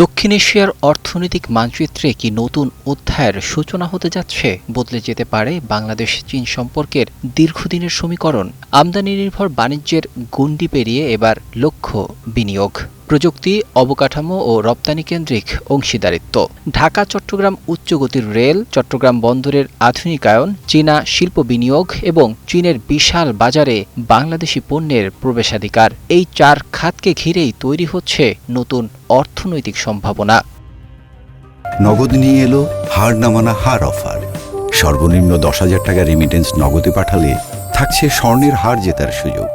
দক্ষিণ এশিয়ার অর্থনৈতিক মানচিত্রে কি নতুন অধ্যায়ের সূচনা হতে যাচ্ছে? বদলে যেতে পারে বাংলাদেশ চীন সম্পর্কের দীর্ঘদিনের সমীকরণ। আমদানি নির্ভর বাণিজ্যের গণ্ডি পেরিয়ে এবার লক্ষ্য বিনিয়োগ, প্রযুক্তি, অবকাঠামো ও রপ্তানি কেন্দ্রিক অংশীদারিত্ব। ঢাকা চট্টগ্রাম উচ্চগতির রেল, চট্টগ্রাম বন্দরের আধুনিকায়ন, চীনা শিল্প বিনিয়োগ এবং চীনের বিশাল বাজারে বাংলাদেশি পণ্যের প্রবেশাধিকার, এই চার খাতকে ঘিরেই তৈরি হচ্ছে নতুন অর্থনৈতিক সম্ভাবনা। নগদ নিয়ে এলো হার না মানা হার অফার। সর্বনিম্ন 10,000 টাকা রেমিটেন্স নগদে পাঠালে থাকছে স্বর্ণের হার জেতার সুযোগ।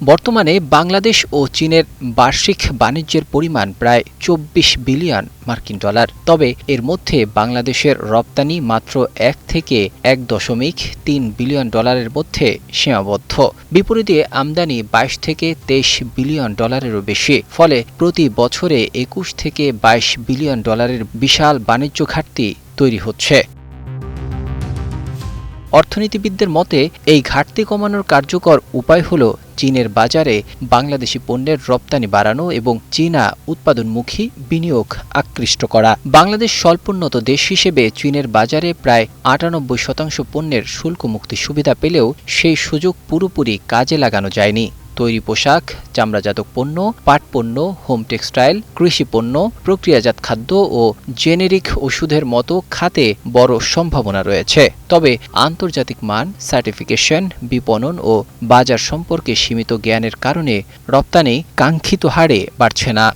বর্তমানে বাংলাদেশ ও চীনের বার্ষিক বাণিজ্যের পরিমাণ প্রায় 24 বিলিয়ন মার্কিন ডলার। তবে এর মধ্যে বাংলাদেশের রপ্তানি মাত্র 1 থেকে 1.3 বিলিয়ন ডলারের মধ্যে সীমাবদ্ধ। বিপরীতে আমদানি 22 থেকে 23 বিলিয়ন ডলারেরও বেশি। ফলে প্রতি বছরে 21 থেকে 22 বিলিয়ন ডলারের বিশাল বাণিজ্য ঘাটতি তৈরি হচ্ছে। অর্থনীতিবিদদের মতে এই ঘাটতি কমানোর কার্যকর উপায় হল চীনের বাজারে বাংলাদেশি পণ্যের রপ্তানি বাড়ানো এবং চীনা উৎপাদনমুখী বিনিয়োগ আকৃষ্ট করা। বাংলাদেশ স্বল্পোন্নত দেশ হিসেবে চীনের বাজারে প্রায় 98% পণ্যের শুল্ক মুক্তি সুবিধা পেলেও সেই সুযোগ পুরোপুরি কাজে লাগানো যায়নি। তৈরি পোশাক, চামড়াজাত পণ্য, পাট পণ্য, হোম টেক্সটাইল, কৃষি পণ্য, প্রক্রিয়াজাত খাদ্য ও জেনেরিক ওষুধের মতো খাতে বড় সম্ভাবনা রয়েছে। তবে আন্তর্জাতিক মান, সার্টিফিকেশন, বিপণন ও বাজার সম্পর্কে সীমিত জ্ঞানের কারণে রপ্তানি কাঙ্ক্ষিত হারে বাড়ছে না।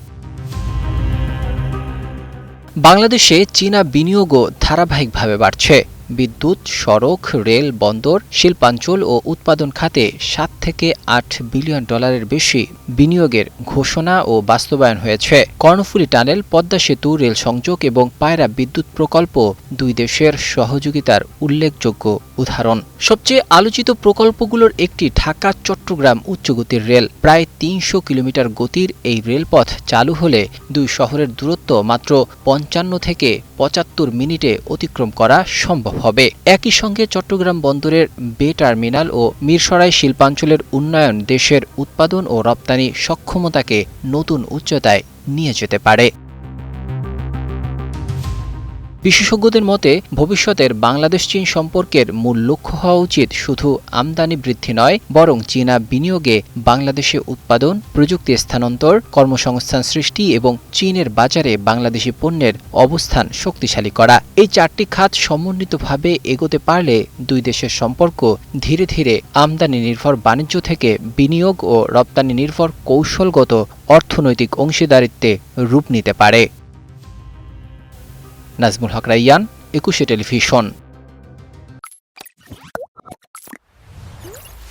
বাংলাদেশে চীনা বিনিয়োগও ধারাবাহিকভাবে বাড়ছে। বিদ্যুৎ, সড়ক, রেল, বন্দর, শিল্পাঞ্চল ও উৎপাদন খাতে 7 থেকে 8 বিলিয়ন ডলারের বেশি বিনিয়োগের ঘোষণা ও বাস্তবায়ন হয়েছে। কর্ণফুলী টানেল, পদ্মা সেতু, রেল সংযোগ এবং পায়রা বিদ্যুৎ প্রকল্প দুই দেশের সহযোগিতার উল্লেখযোগ্য উদাহরণ। সবচেয়ে আলোচিত প্রকল্পগুলোর একটি ঢাকা চট্টগ্রাম উচ্চগতির রেল। প্রায় 300 কিলোমিটার গতির এই রেলপথ চালু হলে দুই শহরের দূরত্ব মাত্র 55 থেকে 75 মিনিটে অতিক্রম করা সম্ভব হবে। একই সঙ্গে চট্টগ্রাম বন্দরের বে টার্মিনাল ও মিরসরাই শিল্পাঞ্চলের উন্নয়ন দেশের উৎপাদন ও রপ্তানি সক্ষমতাকে নতুন উচ্চতায় নিয়ে যেতে পারে। বিশেষজ্ঞদের মতে ভবিষ্যতের বাংলাদেশ চীন সম্পর্কের মূল লক্ষ্য হওয়া উচিত শুধু আমদানি বৃদ্ধি নয়, বরং চীনা বিনিয়োগে বাংলাদেশে উৎপাদন, প্রযুক্তি স্থানান্তর, কর্মসংস্থান সৃষ্টি এবং চীনের বাজারে বাংলাদেশি পণ্যের অবস্থান শক্তিশালী করা। এই চারটি খাত সমন্বিতভাবে এগোতে পারলে দুই দেশের সম্পর্ক ধীরে ধীরে আমদানি নির্ভর বাণিজ্য থেকে বিনিয়োগ ও রপ্তানি নির্ভর কৌশলগত অর্থনৈতিক অংশীদারিত্বে রূপ নিতে পারে। নাজমুল হক রাইয়ান, 21 টেলিভিশন।